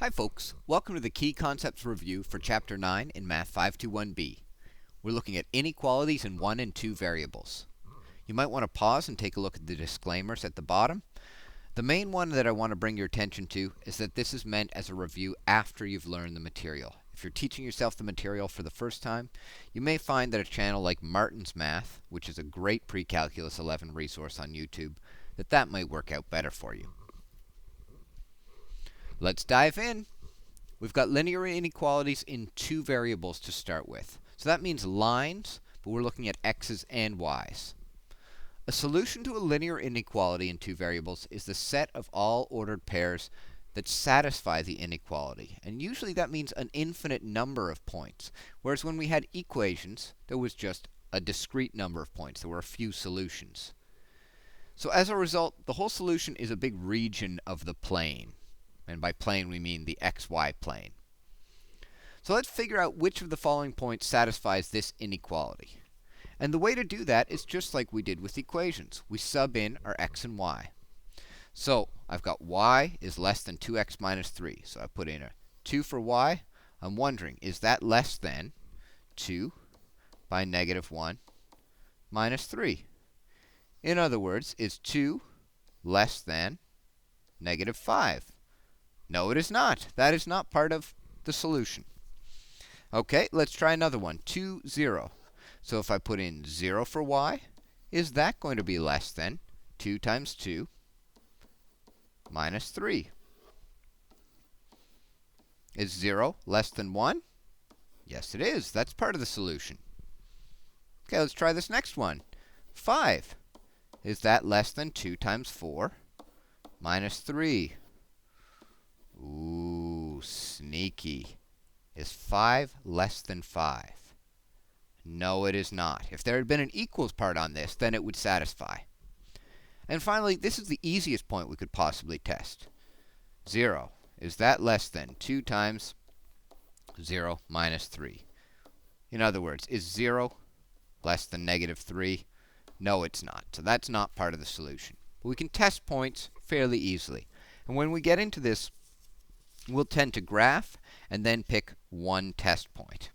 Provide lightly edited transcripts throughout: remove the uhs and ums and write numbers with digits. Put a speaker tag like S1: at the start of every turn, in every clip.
S1: Hi folks, welcome to the Key Concepts Review for Chapter 9 in Math 521b. We're looking at inequalities in 1 and 2 variables. You might want to pause and take a look at the disclaimers at the bottom. The main one that I want to bring your attention to is that this is meant as a review after you've learned the material. If you're teaching yourself the material for the first time, you may find that a channel like Martin's Math, which is a great pre-calculus 11 resource on YouTube, that might work out better for you. Let's dive in. We've got linear inequalities in 2 variables to start with. So that means lines, but we're looking at x's and y's. A solution to a linear inequality in 2 variables is the set of all ordered pairs that satisfy the inequality. And usually that means an infinite number of points. Whereas when we had equations, there was just a discrete number of points. There were a few solutions. So as a result, the whole solution is a big region of the plane. And by plane, we mean the xy plane. So let's figure out which of the following points satisfies this inequality. And the way to do that is just like we did with equations. We sub in our x and y. So I've got y is less than 2x minus 3. So I put in a 2 for y. I'm wondering, is that less than 2 by negative 1 minus 3? In other words, is 2 less than negative 5? No, it is not. That is not part of the solution. Okay, let's try another one. 2, 0. So if I put in 0 for y, is that going to be less than 2 times 2 minus 3? Is 0 less than 1? Yes, it is. That's part of the solution. Okay, let's try this next one. 5. Is that less than 2 times 4 minus 3? Ooh, sneaky. Is 5 less than 5? No, it is not. If there had been an equals part on this, then it would satisfy. And finally, this is the easiest point we could possibly test. 0. Is that less than 2 times 0 minus 3? In other words, is 0 less than negative 3? No, it's not. So that's not part of the solution. But we can test points fairly easily. And when we get into this, we'll tend to graph and then pick one test point.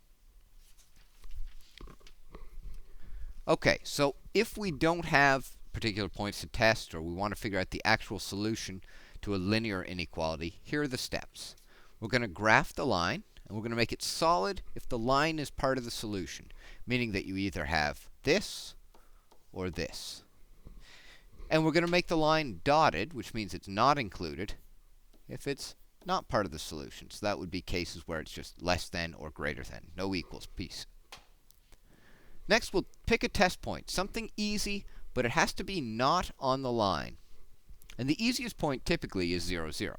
S1: Okay, so if we don't have particular points to test, or we want to figure out the actual solution to a linear inequality, here are the steps. We're going to graph the line, and we're going to make it solid if the line is part of the solution, meaning that you either have this or this. And we're going to make the line dotted, which means it's not included, if it's not part of the solution. So that would be cases where it's just less than or greater than. No equals piece. Next, we'll pick a test point. Something easy, but it has to be not on the line. And the easiest point typically is 0, 0.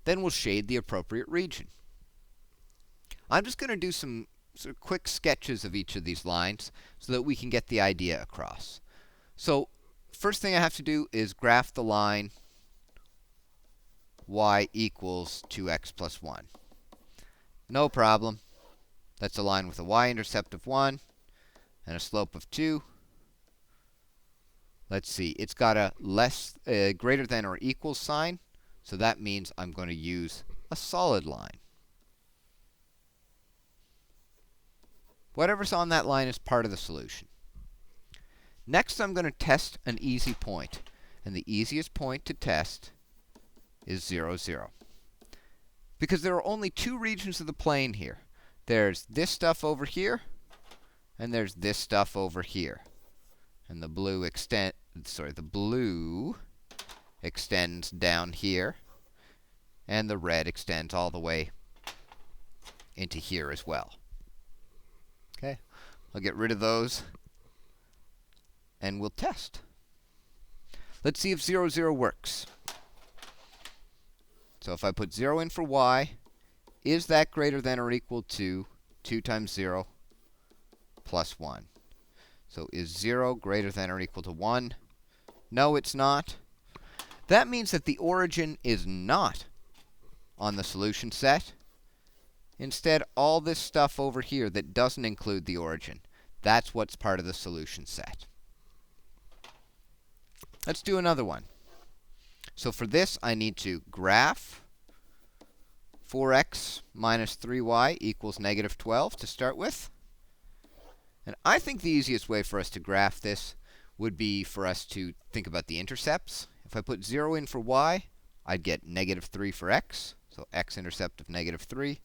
S1: Then we'll shade the appropriate region. I'm just going to do some sort of quick sketches of each of these lines so that we can get the idea across. So first thing I have to do is graph the line y equals 2x plus 1. No problem. That's a line with a y-intercept of 1 and a slope of 2. Let's see. It's got a greater than or equal sign, so that means I'm going to use a solid line. Whatever's on that line is part of the solution. Next, I'm going to test an easy point. And the easiest point to test is 0, 0. Because there are only 2 regions of the plane here. There's this stuff over here, and there's this stuff over here. And the blue extends down here, and the red extends all the way into here as well. Okay, I'll get rid of those, and we'll test. Let's see if 0, 0 works. So if I put 0 in for y, is that greater than or equal to 2 times 0 plus 1? So is 0 greater than or equal to 1? No, it's not. That means that the origin is not on the solution set. Instead, all this stuff over here that doesn't include the origin, that's what's part of the solution set. Let's do another one. So for this, I need to graph 4x minus 3y equals negative 12 to start with. And I think the easiest way for us to graph this would be for us to think about the intercepts. If I put 0 in for y, I'd get negative 3 for x, so x-intercept of negative 3.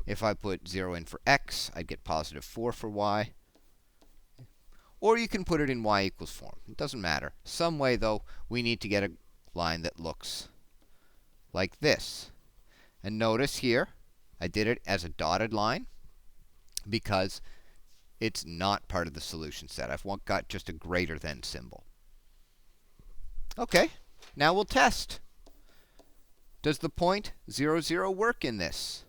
S1: If I put 0 in for x, I'd get positive 4 for y. Or you can put it in y equals form. It doesn't matter. Some way, though, we need to get a line that looks like this. And notice here, I did it as a dotted line because it's not part of the solution set. I've got just a greater than symbol. Okay, now we'll test. Does the point 0, 0 work in this?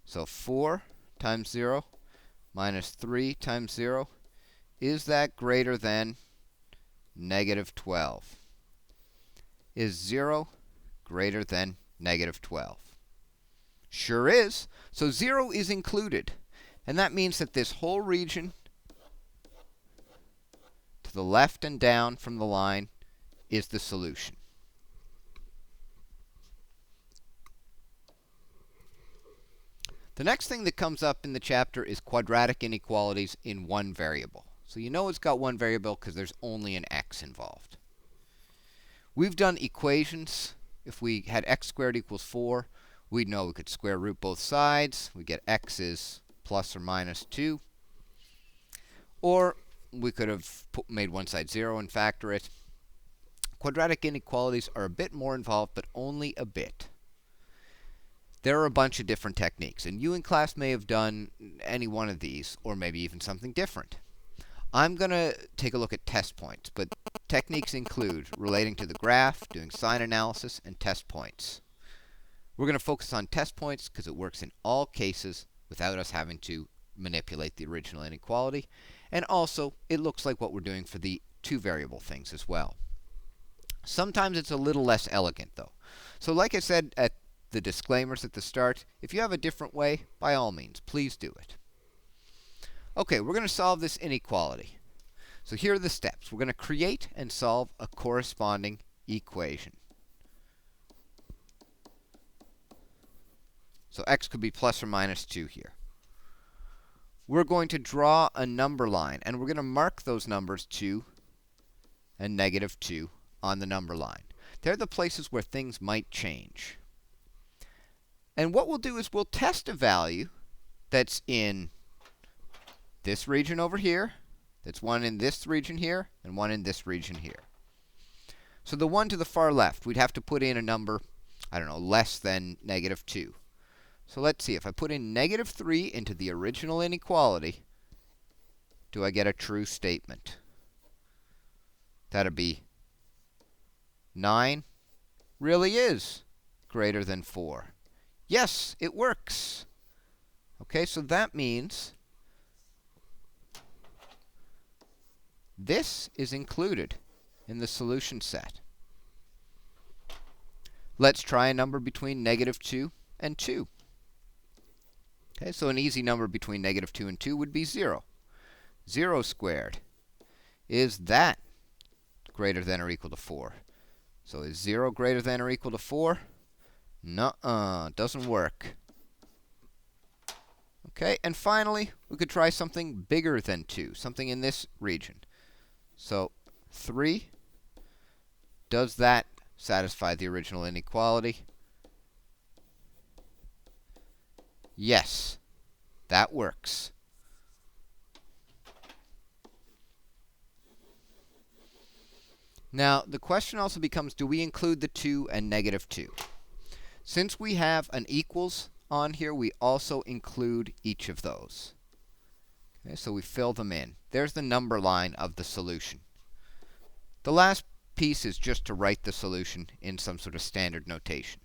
S1: So 4 times 0 minus 3 times 0. Is that greater than negative 12? Is 0 greater than negative 12? Sure is. So 0 is included. And that means that this whole region to the left and down from the line is the solution. The next thing that comes up in the chapter is quadratic inequalities in one variable. So you know it's got one variable because there's only an x involved. We've done equations. If we had x squared equals 4, we'd know we could square root both sides. We get x is plus or minus 2. Or we could have made one side 0 and factor it. Quadratic inequalities are a bit more involved, but only a bit. There are a bunch of different techniques, and you in class may have done any one of these, or maybe even something different. I'm going to take a look at test points, but techniques include relating to the graph, doing sign analysis, and test points. We're going to focus on test points because it works in all cases without us having to manipulate the original inequality. And also, it looks like what we're doing for the two variable things as well. Sometimes it's a little less elegant, though. So like I said at the disclaimers at the start, if you have a different way, by all means, please do it. Okay, we're going to solve this inequality. So here are the steps. We're going to create and solve a corresponding equation. So x could be plus or minus 2 here. We're going to draw a number line, and we're going to mark those numbers 2 and negative 2 on the number line. They're the places where things might change. And what we'll do is we'll test a value that's in this region over here, that's one in this region here, and one in this region here. So the one to the far left, we'd have to put in a number, I don't know, less than negative 2. So let's see, if I put in negative 3 into the original inequality, do I get a true statement? That'd be 9 really is greater than 4. Yes, it works. Okay, so that means this is included in the solution set. Let's try a number between negative 2 and 2. Okay, so an easy number between negative 2 and 2 would be 0. 0 squared. Is that greater than or equal to 4? So is 0 greater than or equal to 4? Nuh-uh, doesn't work. Okay, and finally, we could try something bigger than 2, something in this region. So 3, does that satisfy the original inequality? Yes, that works. Now, the question also becomes, do we include the 2 and negative 2? Since we have an equals on here, we also include each of those. Okay, so we fill them in. There's the number line of the solution. The last piece is just to write the solution in some sort of standard notation.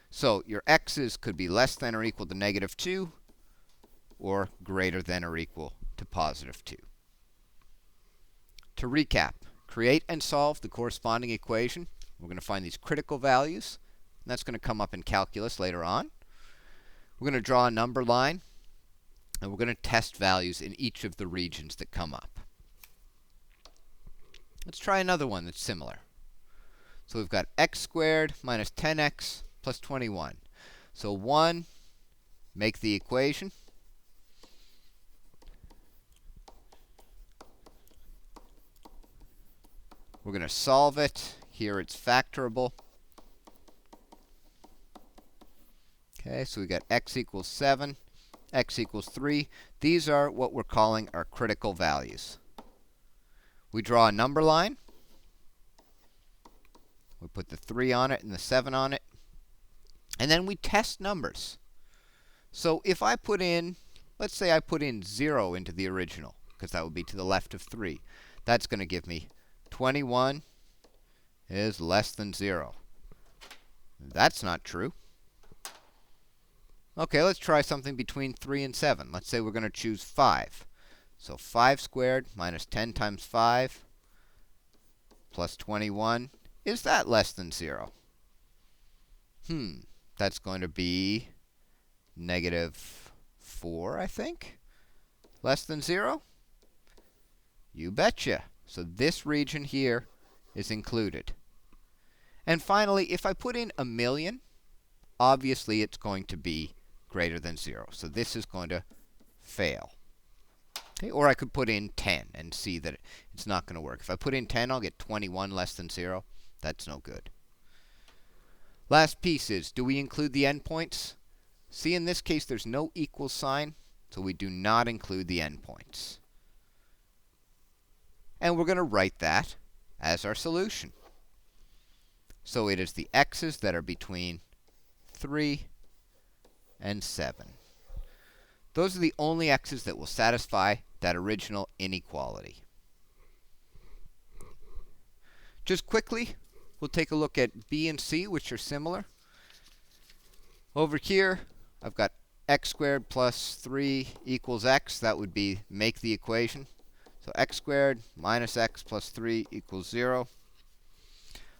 S1: So your x's could be less than or equal to negative 2, or greater than or equal to positive 2. To recap, create and solve the corresponding equation. We're going to find these critical values. And that's going to come up in calculus later on. We're going to draw a number line, and we're going to test values in each of the regions that come up. Let's try another one that's similar. So we've got x squared minus 10x plus 21. So 1, make the equation. We're going to solve it. Here it's factorable. Okay, so we got x equals 7, x equals 3. These are what we're calling our critical values. We draw a number line. We put the 3 on it and the 7 on it. And then we test numbers. So if I put in, let's say I put in 0 into the original, because that would be to the left of 3. That's going to give me 21 is less than 0. That's not true. Okay, let's try something between 3 and 7. Let's say we're going to choose 5. So 5 squared minus 10 times 5 plus 21. Is that less than 0? That's going to be -4, I think. Less than 0? You betcha. So this region here is included. And finally, if I put in 1,000,000, obviously it's going to be greater than 0. So this is going to fail. Okay, or I could put in 10 and see that it's not going to work. If I put in 10, I'll get 21 less than 0. That's no good. Last piece is, do we include the endpoints? See, in this case, there's no equal sign, so we do not include the endpoints. And we're going to write that as our solution. So it is the x's that are between 3 and 7. Those are the only x's that will satisfy that original inequality. Just quickly, we'll take a look at b and c, which are similar. Over here, I've got x squared plus 3 equals x. That would be make the equation. So x squared minus x plus 3 equals 0.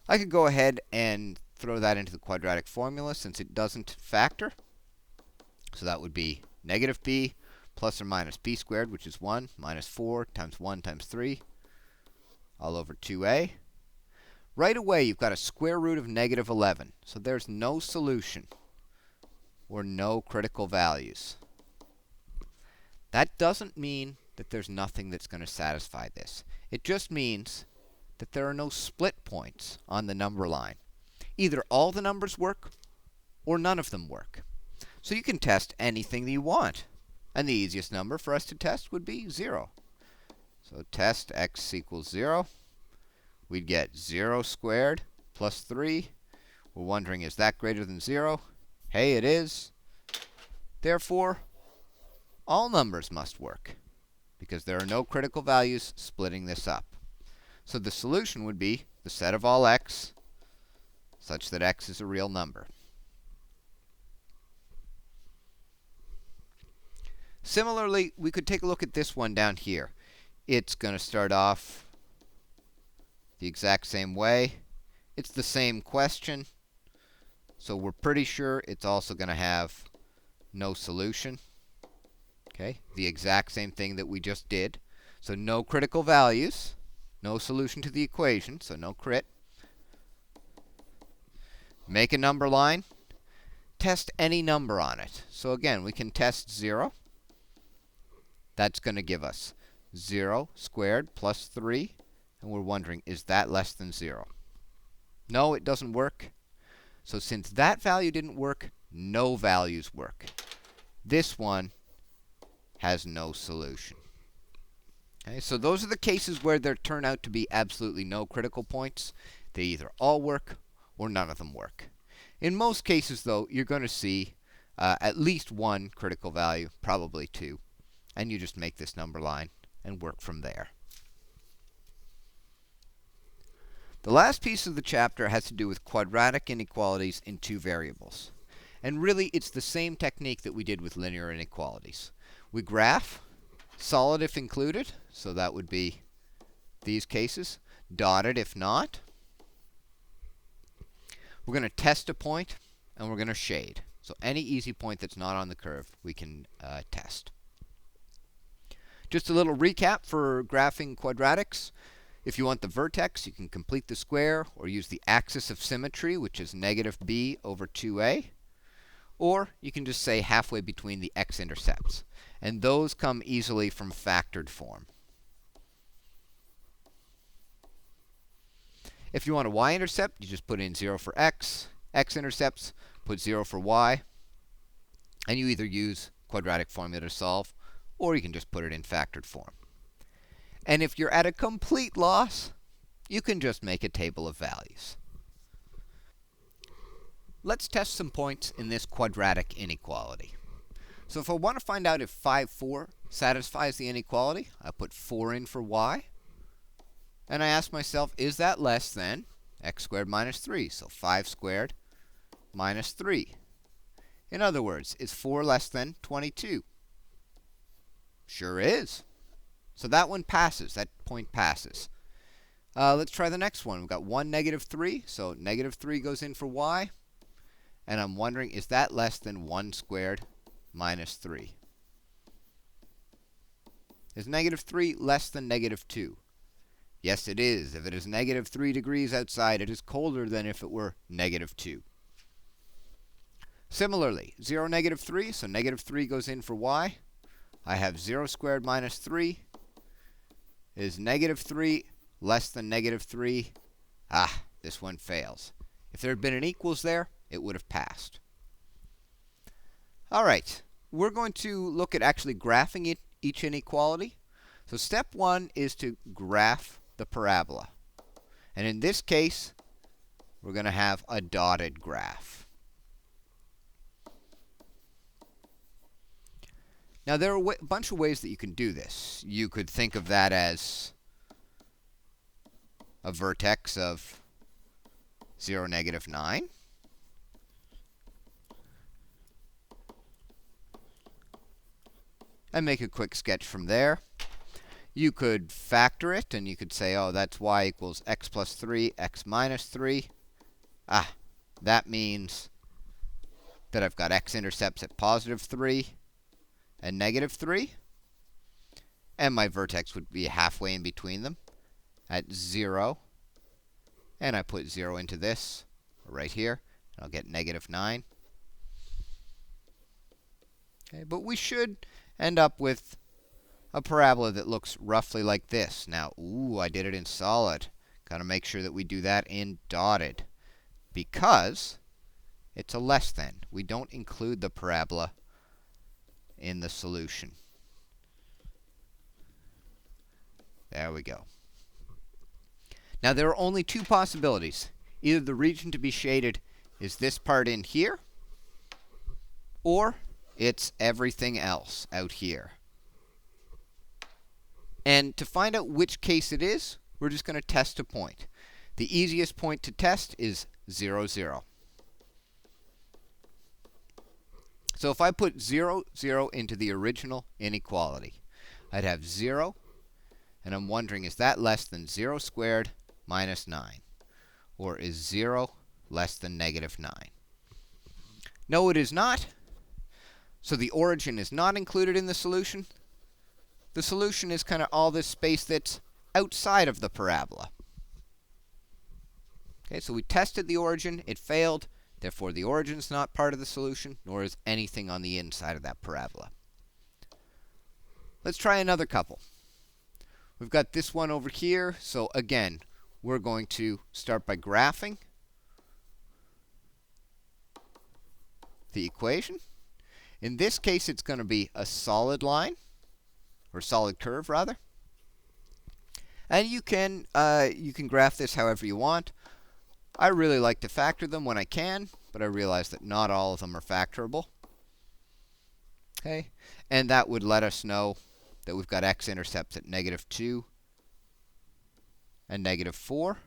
S1: I could go ahead and throw that into the quadratic formula since it doesn't factor. So that would be negative b plus or minus b squared, which is 1, minus 4 times 1 times 3, all over 2a. Right away, you've got a square root of -11. So there's no solution or no critical values. That doesn't mean that there's nothing that's going to satisfy this. It just means that there are no split points on the number line. Either all the numbers work or none of them work. So you can test anything that you want. And the easiest number for us to test would be 0. So test x equals 0. We'd get 0 squared plus 3. We're wondering, is that greater than 0? Hey, it is. Therefore, all numbers must work, because there are no critical values splitting this up. So the solution would be the set of all x such that x is a real number. Similarly, we could take a look at this one down here. It's going to start off the exact same way. It's the same question, so we're pretty sure it's also going to have no solution. Okay, the exact same thing that we just did. So no critical values, no solution to the equation, so no crit. Make a number line. Test any number on it. So again, we can test 0. That's going to give us 0 squared plus 3. And we're wondering, is that less than 0? No, it doesn't work. So since that value didn't work, no values work. This one has no solution. Okay, so those are the cases where there turn out to be absolutely no critical points. They either all work or none of them work. In most cases, though, you're going to see at least one critical value, probably 2. And you just make this number line and work from there. The last piece of the chapter has to do with quadratic inequalities in 2 variables. And really, it's the same technique that we did with linear inequalities. We graph, solid if included, so that would be these cases, dotted if not. We're going to test a point, and we're going to shade. So any easy point that's not on the curve, we can test. Just a little recap for graphing quadratics. If you want the vertex, you can complete the square or use the axis of symmetry, which is -b over 2a. Or you can just say halfway between the x-intercepts. And those come easily from factored form. If you want a y-intercept, you just put in 0 for x. X-intercepts, put 0 for y. And you either use quadratic formula to solve, or you can just put it in factored form. And if you're at a complete loss, you can just make a table of values. Let's test some points in this quadratic inequality. So if I want to find out if 5, 4 satisfies the inequality, I put 4 in for y. And I ask myself, is that less than x squared minus 3? So 5 squared minus 3. In other words, is 4 less than 22? Sure is. So that one passes. That point passes. Let's try the next one. We've got 1, negative 3. So negative 3 goes in for y. And I'm wondering, is that less than 1 squared minus 3? Is negative 3 less than negative 2? Yes, it is. If it is negative 3 degrees outside, it is colder than if it were negative 2. Similarly, 0, negative 3. So negative 3 goes in for y. I have 0 squared minus 3. Is negative 3 less than negative 3? Ah, this one fails. If there had been an equals there, it would have passed. All right, we're going to look at actually graphing each inequality. So step 1 is to graph the parabola. And in this case, we're going to have a dotted graph. Now, there are a bunch of ways that you can do this. You could think of that as a vertex of 0, negative 9. And make a quick sketch from there. You could factor it, and you could say, oh, that's y equals x plus 3, x minus 3. Ah, that means that I've got x-intercepts at positive 3 and negative 3. And my vertex would be halfway in between them at 0. And I put 0 into this right here. And I'll get negative 9. Okay, but we should end up with a parabola that looks roughly like this. Now, I did it in solid. Got to make sure that we do that in dotted, because it's a less than. We don't include the parabola in the solution. There we go. Now, there are only two possibilities. Either the region to be shaded is this part in here, or it's everything else out here. And to find out which case it is, we're just going to test a point. The easiest point to test is 0, 0. So if I put 0, 0 into the original inequality, I'd have 0, and I'm wondering, is that less than 0 squared minus 9? Or is 0 less than negative 9? No, it is not. So the origin is not included in the solution. The solution is kind of all this space that's outside of the parabola. Okay, so we tested the origin. It failed. Therefore, the origin is not part of the solution, nor is anything on the inside of that parabola. Let's try another couple. We've got this one over here. So again, we're going to start by graphing the equation. In this case, it's going to be a solid line, or solid curve, rather. And you can graph this however you want. I really like to factor them when I can, but I realize that not all of them are factorable. Okay, and that would let us know that we've got x-intercepts at negative 2 and negative 4.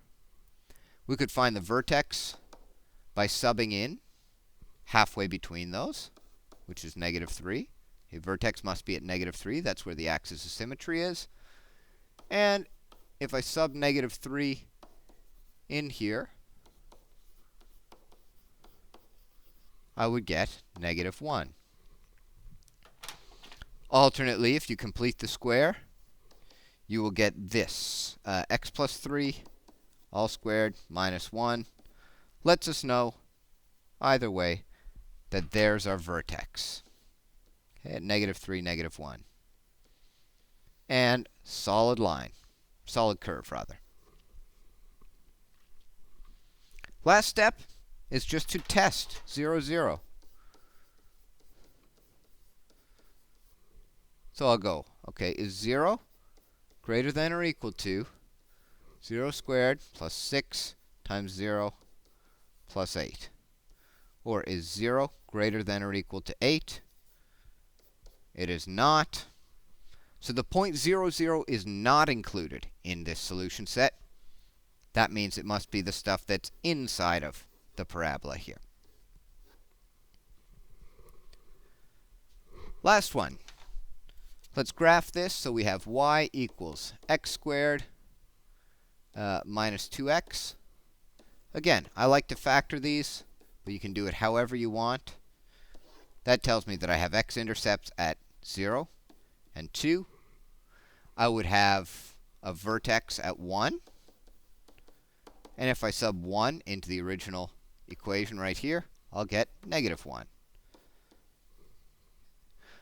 S1: We could find the vertex by subbing in halfway between those, which is negative 3. A vertex must be at negative 3. That's where the axis of symmetry is. And if I sub negative 3 in here, I would get negative 1. Alternately, if you complete the square, you will get this. X plus 3 all squared minus 1 lets us know, either way, that there's our vertex. Okay, at -3, -1. And solid line. Solid curve, rather. Last step is just to test 0, 0. So I'll go, okay, is 0 greater than or equal to 0 squared plus 6 times 0 plus 8? Or is 0 greater than or equal to 8? It is not. So the point 0, 0 is not included in this solution set. That means it must be the stuff that's inside of the parabola here. Last one. Let's graph this. So we have y equals x squared minus 2x. Again, I like to factor these, but you can do it however you want. That tells me that I have x-intercepts at 0 and 2. I would have a vertex at 1. And if I sub 1 into the original equation right here, I'll get -1.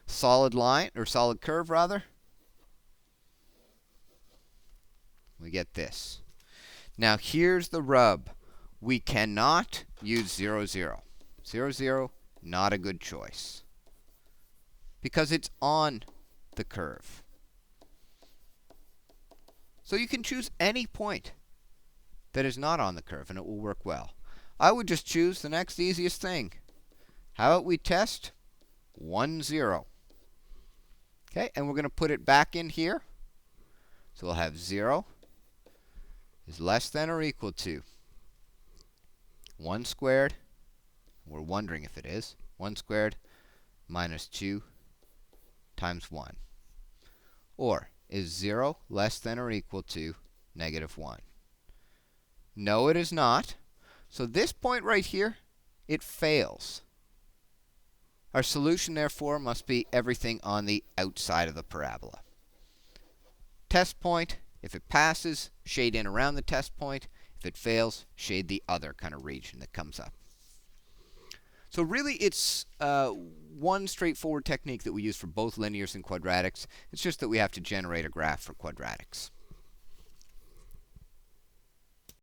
S1: Solid line, or solid curve rather, we get this. Now here's the rub. We cannot use 0, 0. 0, 0, not a good choice, because it's on the curve. So you can choose any point that is not on the curve, and it will work well. I would just choose the next easiest thing. How about we test 1, 0? Okay, and we're going to put it back in here. So we'll have 0 is less than or equal to 1 squared. We're wondering if it is. 1 squared minus 2 times 1. Or is 0 less than or equal to -1? No, it is not. So this point right here, it fails. Our solution, therefore, must be everything on the outside of the parabola. Test point, if it passes, shade in around the test point. If it fails, shade the other kind of region that comes up. So really, it's one straightforward technique that we use for both linears and quadratics. It's just that we have to generate a graph for quadratics.